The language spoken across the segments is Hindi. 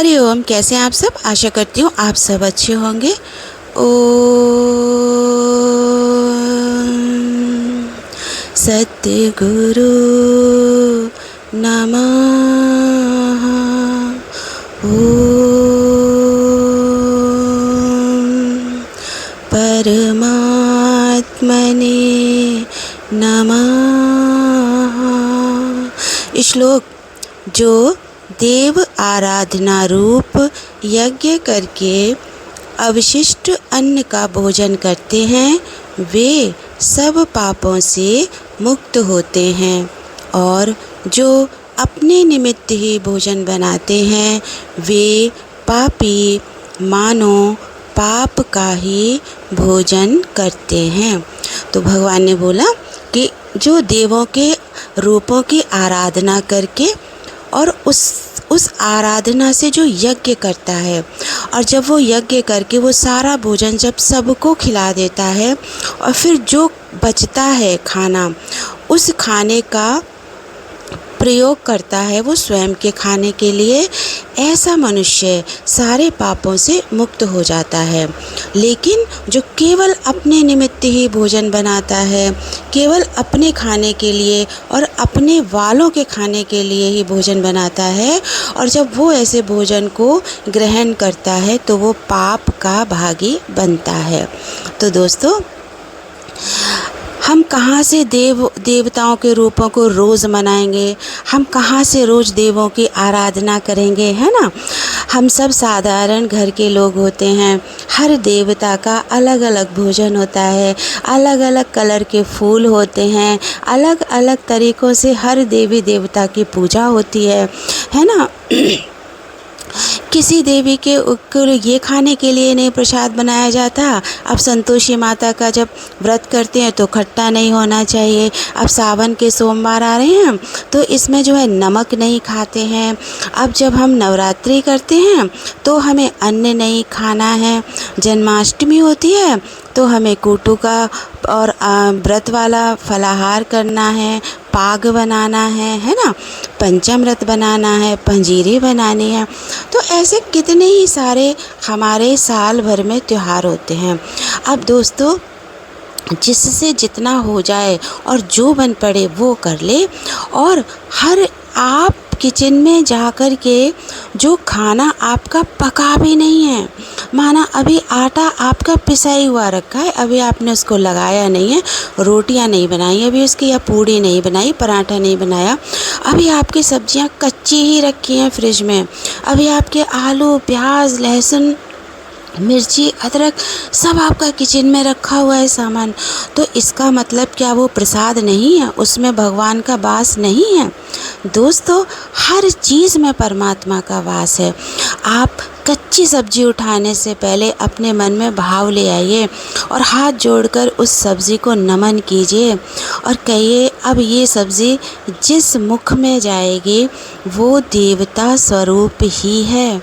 हरिओम। कैसे हैं आप सब? आशा करती हूँ आप सब अच्छे होंगे। ओम सद्गुरु नमः। ओम परमात्मने नमः। श्लोक जो देव आराधना रूप यज्ञ करके अवशिष्ट अन्न का भोजन करते हैं वे सब पापों से मुक्त होते हैं, और जो अपने निमित्त ही भोजन बनाते हैं वे पापी मानो पाप का ही भोजन करते हैं। तो भगवान ने बोला कि जो देवों के रूपों की आराधना करके और उस आराधना से जो यज्ञ करता है, और जब वो यज्ञ करके वो सारा भोजन जब सबको खिला देता है और फिर जो बचता है खाना, उस खाने का प्रयोग करता है वो स्वयं के खाने के लिए, ऐसा मनुष्य सारे पापों से मुक्त हो जाता है। लेकिन जो केवल अपने निमित्त ही भोजन बनाता है, केवल अपने खाने के लिए और अपने वालों के खाने के लिए ही भोजन बनाता है, और जब वो ऐसे भोजन को ग्रहण करता है तो वो पाप का भागी बनता है। तो दोस्तों, हम कहाँ से देवताओं के रूपों को रोज़ मनाएंगे? हम कहाँ से रोज़ देवों की आराधना करेंगे, है ना? हम सब साधारण घर के लोग होते हैं। हर देवता का अलग अलग भोजन होता है, अलग अलग कलर के फूल होते हैं, अलग अलग तरीक़ों से हर देवी देवता की पूजा होती है ना? किसी देवी के ये खाने के लिए नहीं प्रसाद बनाया जाता। अब संतोषी माता का जब व्रत करते हैं तो खट्टा नहीं होना चाहिए। अब सावन के सोमवार आ रहे हैं तो इसमें जो है नमक नहीं खाते हैं। अब जब हम नवरात्रि करते हैं तो हमें अन्न नहीं खाना है। जन्माष्टमी होती है तो हमें कूटू का और व्रत वाला फलाहार करना है, पाग बनाना है ना? पंचामृत बनाना है, पंजीरी बनानी है। तो ऐसे कितने ही सारे हमारे साल भर में त्यौहार होते हैं। अब दोस्तों, जिससे जितना हो जाए और जो बन पड़े वो कर ले, और हर आप किचन में जाकर के जो खाना आपका पका भी नहीं है, माना अभी आटा आपका पिसाई हुआ रखा है, अभी आपने उसको लगाया नहीं है, रोटियां नहीं बनाई अभी उसकी, या पूड़ी नहीं बनाई, पराठा नहीं बनाया, अभी आपकी सब्जियां कच्ची ही रखी हैं फ्रिज में, अभी आपके आलू प्याज लहसुन मिर्ची अदरक सब आपका किचन में रखा हुआ है सामान, तो इसका मतलब क्या वो प्रसाद नहीं है? उसमें भगवान का वास नहीं है? दोस्तों, हर चीज़ में परमात्मा का वास है। आप कच्ची सब्जी उठाने से पहले अपने मन में भाव ले आइए और हाथ जोड़कर उस सब्ज़ी को नमन कीजिए और कहिए, अब ये सब्ज़ी जिस मुख में जाएगी वो देवता स्वरूप ही है।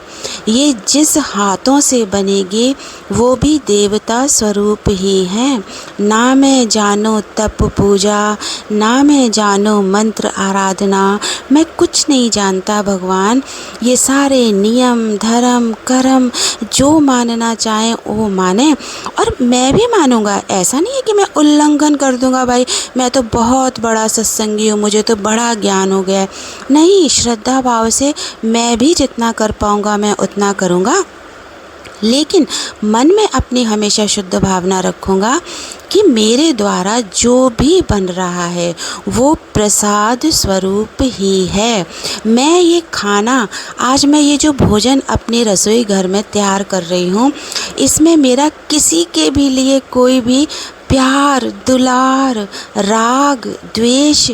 ये जिस हाथों से बनेगी वो भी देवता स्वरूप ही है। ना मैं जानो तप पूजा, ना मैं जानो मंत्र आराधना, मैं कुछ नहीं जानता भगवान। ये सारे नियम धर्म कर्म जो मानना चाहें वो माने, और मैं भी मानूंगा। ऐसा नहीं है कि मैं उल्लंघन कर दूंगा, भाई मैं तो बहुत बड़ा सत्संगी हूँ, मुझे तो बड़ा ज्ञान हो गया है। नहीं, श्रद्धा भाव से मैं भी जितना कर पाऊँगा मैं उतना करूँगा, लेकिन मन में अपनी हमेशा शुद्ध भावना रखूँगा कि मेरे द्वारा जो भी बन रहा है वो प्रसाद स्वरूप ही है। मैं ये खाना, आज मैं ये जो भोजन अपने रसोई घर में तैयार कर रही हूँ, इसमें मेरा किसी के भी लिए कोई भी प्यार दुलार राग द्वेष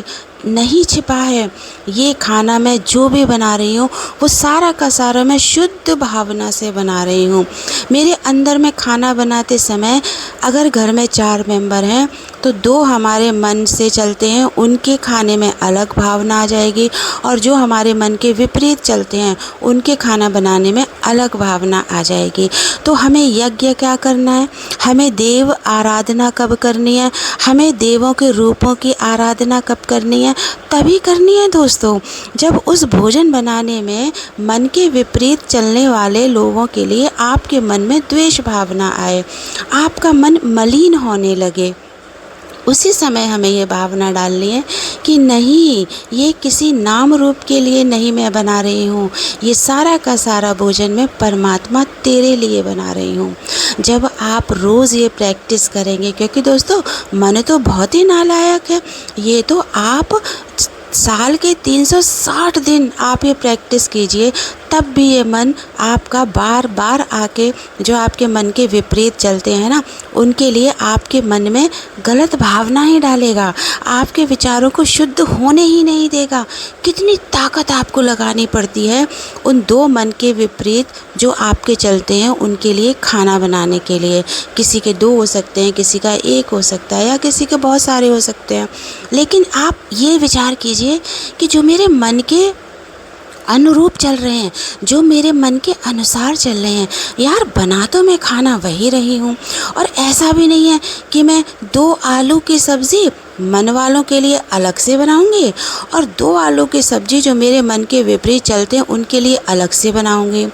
नहीं छिपा है। ये खाना मैं जो भी बना रही हूँ वो सारा का सारा मैं शुद्ध भावना से बना रही हूँ। मेरे अंदर में खाना बनाते समय अगर घर में 4 मेंबर हैं तो दो हमारे मन से चलते हैं उनके खाने में अलग भावना आ जाएगी, और जो हमारे मन के विपरीत चलते हैं उनके खाना बनाने में अलग भावना आ जाएगी। तो हमें यज्ञ क्या करना है, हमें देव आराधना कब करनी है, हमें देवों के रूपों की आराधना कब करनी है, तभी करनी है दोस्तों जब उस भोजन बनाने में मन के विपरीत चलने वाले लोगों के लिए आपके मन में द्वेष भावना आए, आपका मन मलिन होने लगे। उसी समय हमें ये भावना डालनी है कि नहीं, ये किसी नाम रूप के लिए नहीं मैं बना रही हूँ, ये सारा का सारा भोजन मैं परमात्मा तेरे लिए बना रही हूँ। जब आप रोज़ ये प्रैक्टिस करेंगे, क्योंकि दोस्तों मन तो बहुत ही नालायक है, ये तो आप साल के 360 दिन आप ये प्रैक्टिस कीजिए, तब भी ये मन आपका बार बार आके जो आपके मन के विपरीत चलते हैं ना, उनके लिए आपके मन में गलत भावना ही डालेगा, आपके विचारों को शुद्ध होने ही नहीं देगा। कितनी ताकत आपको लगानी पड़ती है उन दो मन के विपरीत जो आपके चलते हैं उनके लिए खाना बनाने के लिए। किसी के 2 हो सकते हैं, किसी का 1 हो सकता है, या किसी के बहुत सारे हो सकते हैं, लेकिन आप ये विचार कीजिए कि जो मेरे मन के अनुरूप चल रहे हैं, जो मेरे मन के अनुसार चल रहे हैं, यार बना तो मैं खाना वही रही हूँ। और ऐसा भी नहीं है कि मैं 2 आलू की सब्ज़ी मन वालों के लिए अलग से बनाऊंगी और 2 आलू की सब्ज़ी जो मेरे मन के विपरीत चलते हैं उनके लिए अलग से बनाऊंगी।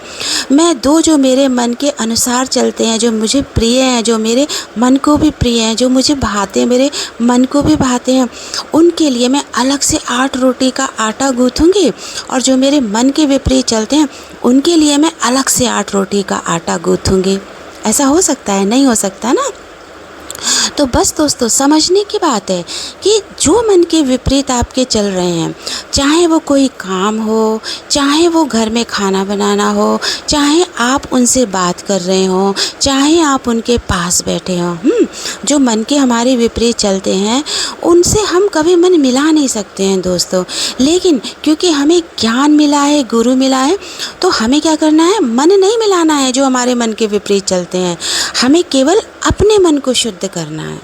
मैं 2 जो मेरे मन के अनुसार चलते हैं, जो मुझे प्रिय हैं, जो मेरे मन को भी प्रिय हैं, जो मुझे भाते हैं, मेरे मन को भी भाते हैं, उनके लिए मैं अलग से 8 रोटी का आटा गूँथूँगी, और जो मेरे मन के विपरीत चलते हैं उनके लिए मैं अलग से 8 रोटी का आटा गूँथूँगी। ऐसा हो सकता है? नहीं हो सकता ना। तो बस दोस्तों समझने की बात है कि जो मन के विपरीत आपके चल रहे हैं, चाहे वो कोई काम हो, चाहे वो घर में खाना बनाना हो, चाहे आप उनसे बात कर रहे हो, चाहे आप उनके पास बैठे हो, जो मन के हमारे विपरीत चलते हैं उनसे हम कभी मन मिला नहीं सकते हैं दोस्तों। लेकिन क्योंकि हमें ज्ञान मिला है, गुरु मिला है, तो हमें क्या करना है, मन नहीं मिलाना है जो हमारे मन के विपरीत चलते हैं, हमें केवल अपने मन को शुद्ध करना है।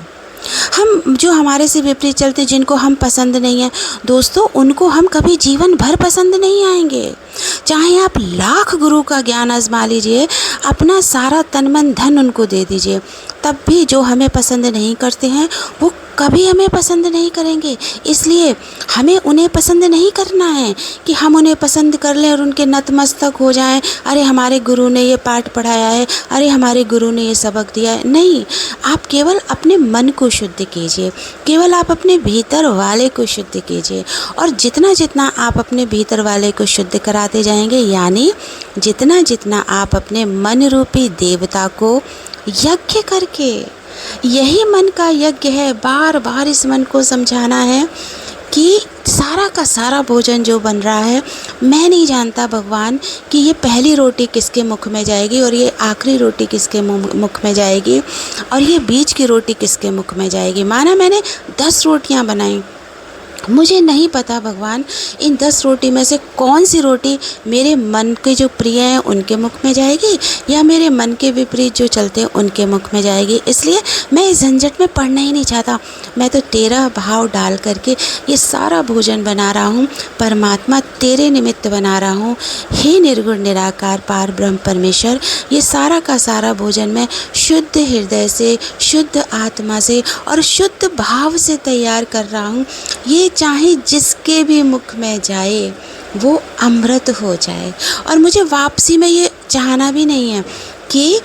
हम जो हमारे से विपरीत चलते, जिनको हम पसंद नहीं है दोस्तों, उनको हम कभी जीवन भर पसंद नहीं आएंगे। चाहे आप लाख गुरु का ज्ञान आजमा लीजिए, अपना सारा तन मन धन उनको दे दीजिए, तब भी जो हमें पसंद नहीं करते हैं वो कभी हमें पसंद नहीं करेंगे। इसलिए हमें उन्हें पसंद नहीं करना है कि हम उन्हें पसंद कर लें और उनके नतमस्तक हो जाएं। अरे हमारे गुरु ने ये पाठ पढ़ाया है, अरे हमारे गुरु ने ये सबक दिया है। नहीं, आप केवल अपने मन को शुद्ध कीजिए, केवल आप अपने भीतर वाले को शुद्ध कीजिए। और जितना जितना आप अपने भीतर वाले को शुद्ध कराते जाएंगे, यानी जितना जितना आप अपने मन रूपी देवता को यज्ञ करके, यही मन का यज्ञ है, बार बार इस मन को समझाना है कि सारा का सारा भोजन जो बन रहा है, मैं नहीं जानता भगवान कि ये पहली रोटी किसके मुख में जाएगी और ये आखिरी रोटी किसके मुख में जाएगी और ये बीच की रोटी किसके मुख में जाएगी। माना मैंने 10 रोटियां बनाई, मुझे नहीं पता भगवान इन 10 रोटी में से कौन सी रोटी मेरे मन के जो प्रिय हैं उनके मुख में जाएगी या मेरे मन के विपरीत जो चलते हैं उनके मुख में जाएगी। इसलिए मैं इस झंझट में पड़ना ही नहीं चाहता। मैं तो तेरा भाव डाल करके ये सारा भोजन बना रहा हूँ, परमात्मा तेरे निमित्त बना रहा हूँ। हे निर्गुण निराकार पार ब्रह्म परमेश्वर, ये सारा का सारा भोजन मैं शुद्ध हृदय से, शुद्ध आत्मा से और शुद्ध भाव से तैयार कर रहा हूँ। ये चाहे जिसके भी मुख में जाए वो अमृत हो जाए। और मुझे वापसी में ये चाहना भी नहीं है कि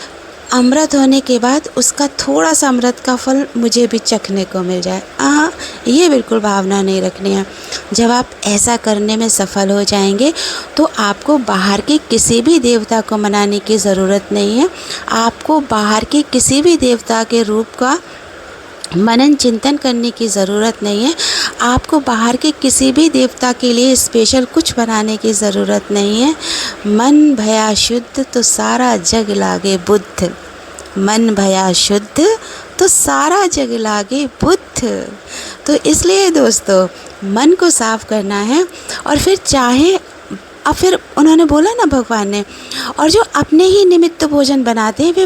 अमृत होने के बाद उसका थोड़ा सा अमृत का फल मुझे भी चखने को मिल जाए। ये बिल्कुल भावना नहीं रखनी है। जब आप ऐसा करने में सफल हो जाएंगे तो आपको बाहर के किसी भी देवता को मनाने की ज़रूरत नहीं है। आपको बाहर के किसी भी देवता के रूप का मनन चिंतन करने की ज़रूरत नहीं है। आपको बाहर के किसी भी देवता के लिए स्पेशल कुछ बनाने की ज़रूरत नहीं है। मन भया शुद्ध तो सारा जग लागे बुद्ध, मन भया शुद्ध तो सारा जग लागे बुद्ध। तो इसलिए दोस्तों मन को साफ करना है और फिर चाहे अब फिर उन्होंने बोला ना भगवान ने, और जो अपने ही निमित्त भोजन बनाते हैं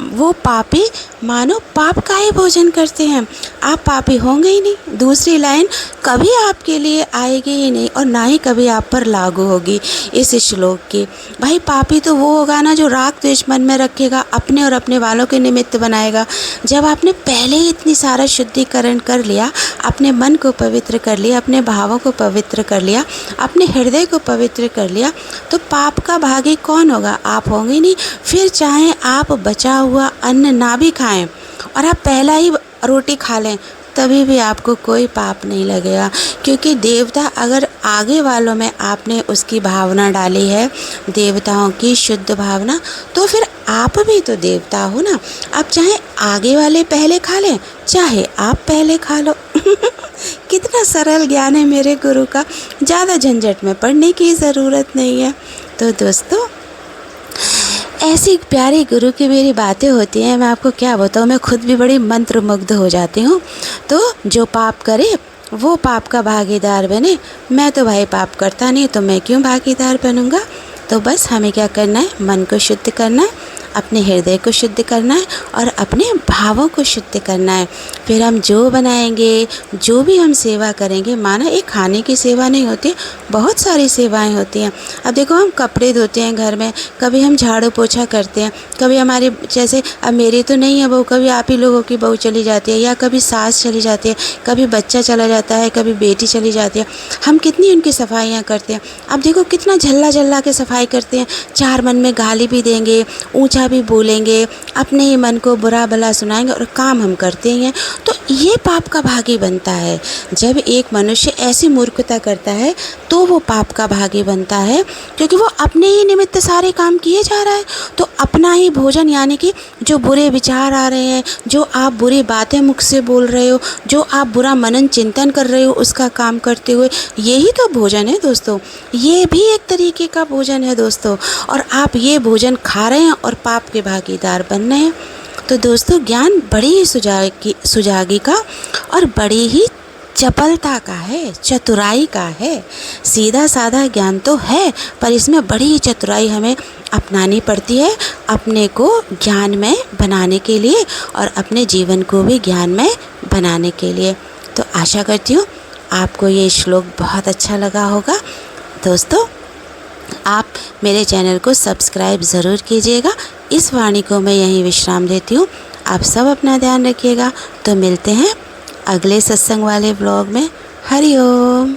वो पापी मानो पाप का ही भोजन करते हैं। आप पापी होंगे ही नहीं। दूसरी लाइन कभी आपके लिए आएगी ही नहीं और ना ही कभी आप पर लागू होगी इस श्लोक की। भाई पापी तो वो होगा ना जो राग द्वेष मन में रखेगा, अपने और अपने वालों के निमित्त बनाएगा। जब आपने पहले ही इतनी सारा शुद्धिकरण कर लिया, अपने मन को पवित्र कर लिया, अपने भावों को पवित्र कर लिया, अपने हृदय को पवित्र कर लिया, तो पाप का भागी कौन होगा? आप होंगे नहीं। फिर चाहे आप बचा हुआ अन्न ना भी खाएं और आप पहला ही रोटी खा लें, तभी भी आपको कोई पाप नहीं लगेगा, क्योंकि देवता अगर आगे वालों में आपने उसकी भावना डाली है, देवताओं की शुद्ध भावना, तो फिर आप भी तो देवता हो ना। आप चाहे आगे वाले पहले खा लें, चाहे आप पहले खा लो। कितना सरल ज्ञान है मेरे गुरु का, ज़्यादा झंझट में पड़ने की ज़रूरत नहीं है। तो दोस्तों, ऐसी प्यारी गुरु की मेरी बातें होती हैं, मैं आपको क्या बताऊँ, मैं खुद भी बड़ी मंत्रमुग्ध हो जाती हूँ। तो जो पाप करे वो पाप का भागीदार बने। मैं तो भाई पाप करता नहीं, तो मैं क्यों भागीदार बनूँगा। तो बस हमें क्या करना है, मन को शुद्ध करना है, अपने हृदय को शुद्ध करना है और अपने भावों को शुद्ध करना है। फिर हम जो बनाएंगे, जो भी हम सेवा करेंगे, माना एक खाने की सेवा नहीं होती, बहुत सारी सेवाएं होती हैं। अब देखो, हम कपड़े धोते हैं घर में, कभी हम झाड़ू पोछा करते हैं, कभी हमारी, जैसे अब मेरी तो नहीं है बहू, कभी आप ही लोगों की बहू चली जाती है, या कभी सास चली जाती है, कभी बच्चा चला जाता है, कभी बेटी चली जाती है। हम कितनी उनकी सफाइयाँ करते हैं। अब देखो कितना झल्ला झल्ला के सफाई करते हैं, चार मन में गाली भी देंगे, ऊँचा भी बोलेंगे, अपने ही मन को बुरा भला सुनाएंगे और काम हम करते ही हैं। तो ये पाप का भागी बनता है। जब एक मनुष्य ऐसी मूर्खता करता है तो वो पाप का भागी बनता है, क्योंकि वो अपने ही निमित्त सारे काम किए जा रहा है। तो अपना ही भोजन, यानी कि जो बुरे विचार आ रहे हैं, जो आप बुरी बातें मुख से बोल रहे हो, जो आप बुरा मनन चिंतन कर रहे हो, उसका काम करते हुए, यही तो भोजन है दोस्तों। ये भी एक तरीके का भोजन है दोस्तों, और आप ये भोजन खा रहे हैं और पाप के भागीदार बन रहे हैं। तो दोस्तों, ज्ञान बड़ी ही सुजागी का और बड़ी ही चपलता का है, चतुराई का है। सीधा साधा ज्ञान तो है, पर इसमें बड़ी ही चतुराई हमें अपनानी पड़ती है, अपने को ज्ञान में बनाने के लिए और अपने जीवन को भी ज्ञान में बनाने के लिए। तो आशा करती हूँ आपको ये श्लोक बहुत अच्छा लगा होगा। दोस्तों, आप मेरे चैनल को सब्सक्राइब ज़रूर कीजिएगा। इस वाणी को मैं यहीं विश्राम देती हूँ। आप सब अपना ध्यान रखिएगा। तो मिलते हैं अगले सत्संग वाले ब्लॉग में। हरि ओम।